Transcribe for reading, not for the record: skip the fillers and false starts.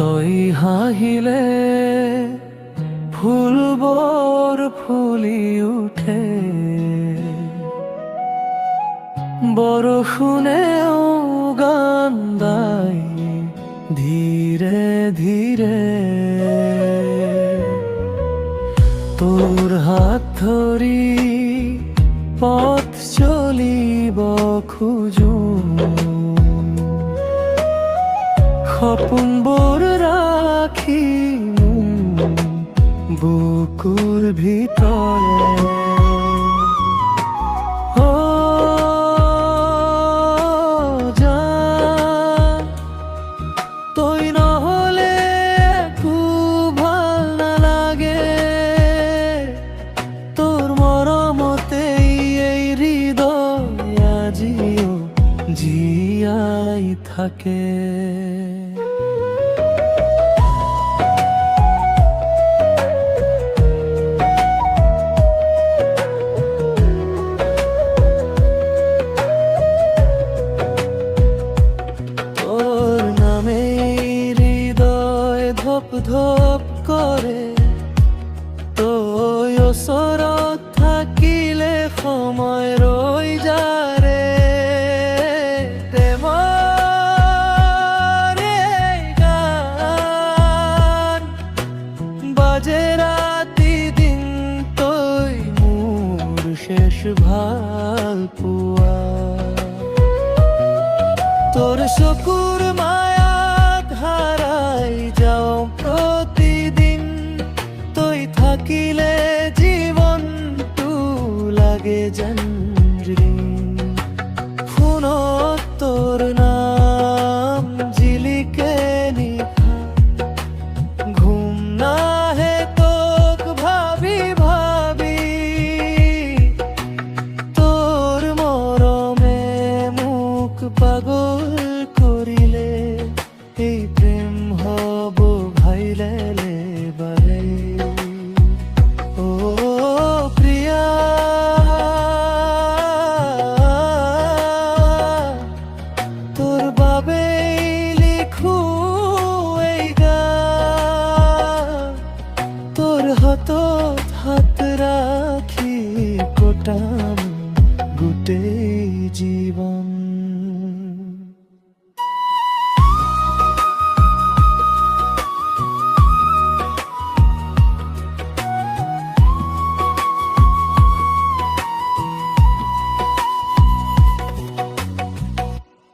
তই হাঁহিলে ফুলবোৰ ফুলি উঠে, বৰষুণেও গান গায় ধীৰে ধীৰে। তোৰ হাত ধৰি পথ চলিব খোজো, সপোনবোৰ ৰাখি বুকুৰ ভিতৰে। তই নহলে একো ভাল নালাগে, তোৰ মৰমতেই এই হৃদয় আজিও জীয়াই থাকে। তোর নামে হৃদয় ধপ ধপ করে, তোর ওচৰত